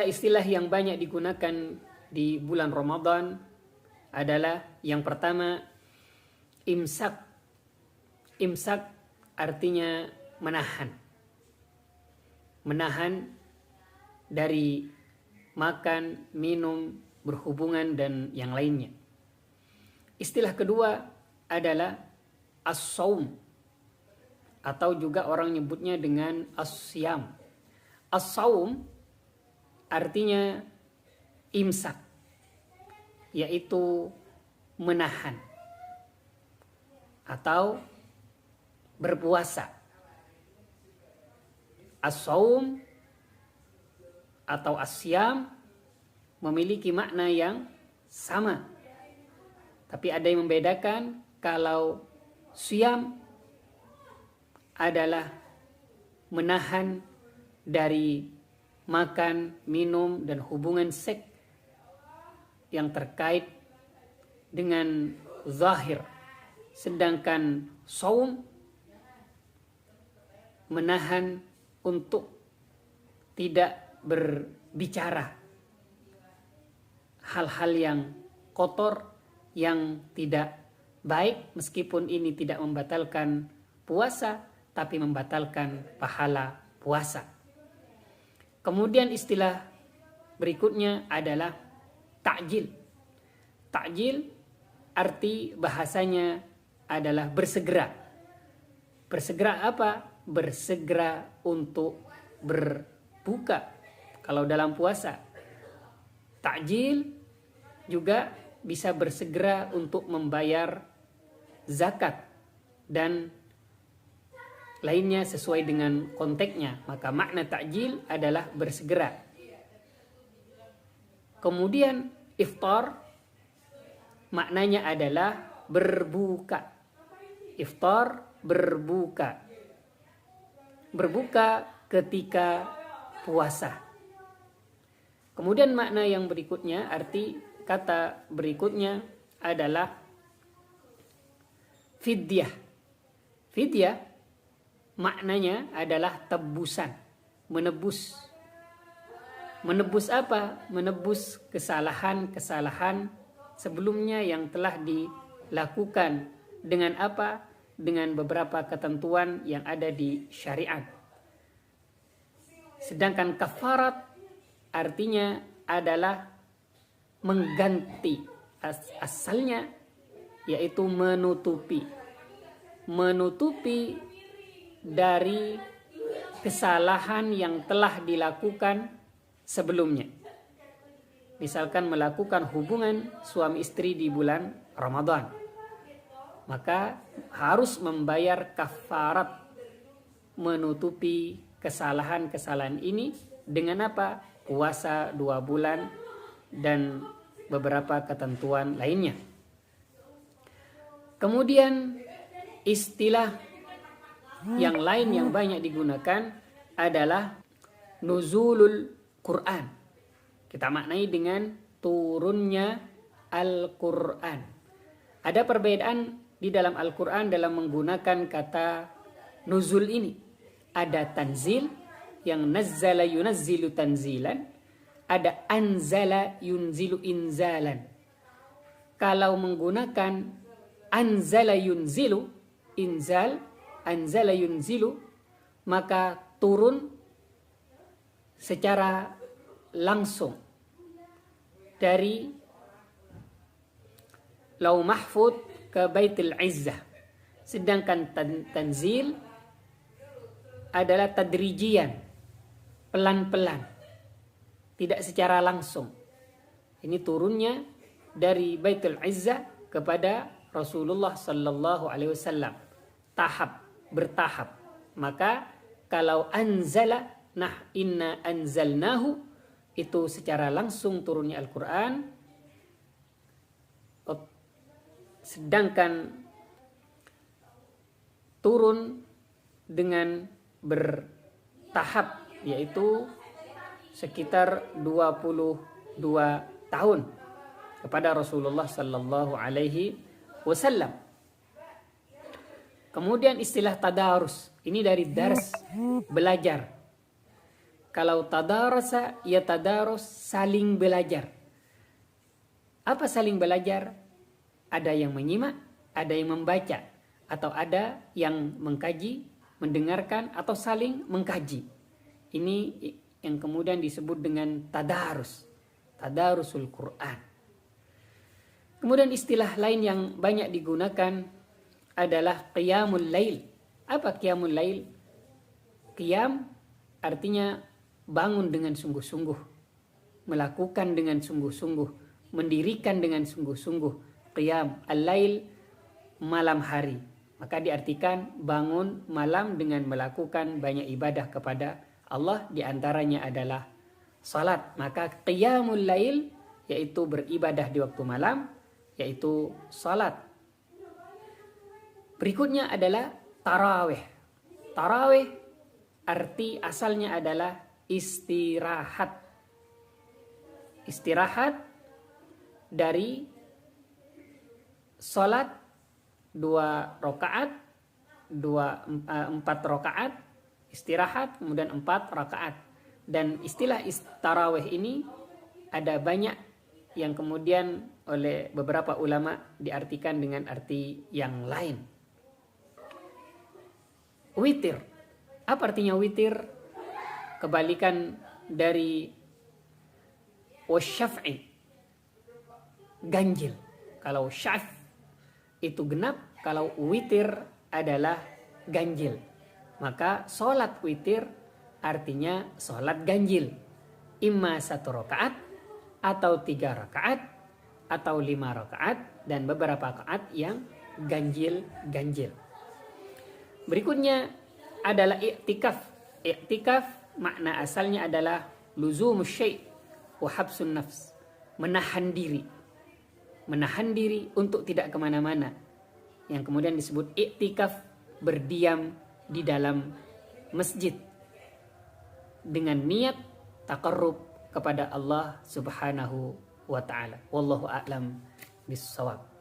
Istilah yang banyak digunakan di bulan Ramadan adalah yang pertama imsak. Imsak artinya menahan. Menahan dari makan, minum, berhubungan dan yang lainnya. Istilah kedua adalah as-saum atau juga orang nyebutnya dengan as-siyam. As-saum artinya imsak, yaitu menahan atau berpuasa. As-saum atau as-siyam memiliki makna yang sama, tapi ada yang membedakan. Kalau siyam adalah menahan dari makan, minum, dan hubungan seks yang terkait dengan zahir. Sedangkan saum menahan untuk tidak berbicara hal-hal yang kotor, yang tidak baik, meskipun ini tidak membatalkan puasa, tapi membatalkan pahala puasa. Kemudian istilah berikutnya adalah takjil. Takjil arti bahasanya adalah bersegera. Bersegera apa? Bersegera untuk berbuka kalau dalam puasa. Takjil juga bisa bersegera untuk membayar zakat dan lainnya sesuai dengan konteksnya. Maka makna takjil adalah bersegera. Kemudian iftar maknanya adalah berbuka. Iftar berbuka. Berbuka ketika puasa. Kemudian makna yang berikutnya, arti kata berikutnya adalah fidyah. Fidyah maknanya adalah tebusan, menebus. Menebus apa? Menebus kesalahan-kesalahan sebelumnya yang telah dilakukan. Dengan apa? Dengan beberapa ketentuan yang ada di syariat. Sedangkan kafarat artinya adalah mengganti. Asalnya yaitu menutupi. Menutupi dari kesalahan yang telah dilakukan sebelumnya. Misalkan melakukan hubungan suami istri di bulan Ramadan, maka harus membayar kafarat menutupi kesalahan-kesalahan ini dengan apa? Puasa 2 bulan dan beberapa ketentuan lainnya. Kemudian istilah yang lain yang banyak digunakan adalah nuzulul Quran. Kita maknai dengan turunnya Al-Quran. Ada perbedaan di dalam Al-Quran dalam menggunakan kata nuzul ini. Ada tanzil yang nazzala yunazzilu tanzilan. Ada anzala yunzilu inzalan. Kalau menggunakan anzala yunzilu, inzal, anzala yunzilu, maka turun secara langsung dari Lauh Mahfuz ke Baitul Izzah. Sedangkan tanzil adalah tadrijian, pelan-pelan, tidak secara langsung. Ini turunnya dari Baitul Izzah kepada Rasulullah sallallahu alaihi wasallam, bertahap. Maka kalau anzala, nah inna anzalnahu, itu secara langsung turunnya Al-Quran. Sedangkan turun dengan bertahap, yaitu sekitar 22 tahun kepada Rasulullah sallallahu alaihi wasallam. Kemudian istilah tadarus, ini dari dars, belajar. Kalau tadarasa, ya tadarus, saling belajar. Apa saling belajar? Ada yang menyimak, ada yang membaca, atau ada yang mengkaji, mendengarkan, atau saling mengkaji. Ini yang kemudian disebut dengan tadarus, tadarusul Quran. Kemudian istilah lain yang banyak digunakan adalah qiyamul lail. Apa qiyamul lail? Qiyam artinya bangun dengan sungguh-sungguh, melakukan dengan sungguh-sungguh, mendirikan dengan sungguh-sungguh. Qiyam al-lail, malam hari. Maka diartikan bangun malam dengan melakukan banyak ibadah kepada Allah, diantaranya adalah salat. Maka qiyamul lail yaitu beribadah di waktu malam, yaitu salat. Berikutnya adalah tarawih. Tarawih arti asalnya adalah istirahat. Istirahat dari salat 2 rakaat, 4 rakaat, istirahat, kemudian 4 rakaat. Dan istilah tarawih ini ada banyak yang kemudian oleh beberapa ulama diartikan dengan arti yang lain. Witir. Apa artinya witir? Kebalikan dari wasyaf'i, ganjil. Kalau syaf itu genap, kalau witir adalah ganjil. Maka sholat witir artinya sholat ganjil. Imma 1 rakaat, atau 3 rakaat, atau 5 rakaat, dan beberapa rakaat yang ganjil-ganjil. Berikutnya adalah i'tikaf. I'tikaf makna asalnya adalah luzumus syai' wa habsun nafs, menahan diri. Menahan diri untuk tidak kemana-mana, yang kemudian disebut i'tikaf, berdiam di dalam masjid dengan niat taqarrub kepada Allah Subhanahu wa ta'ala. Wallahu a'lam bissawab.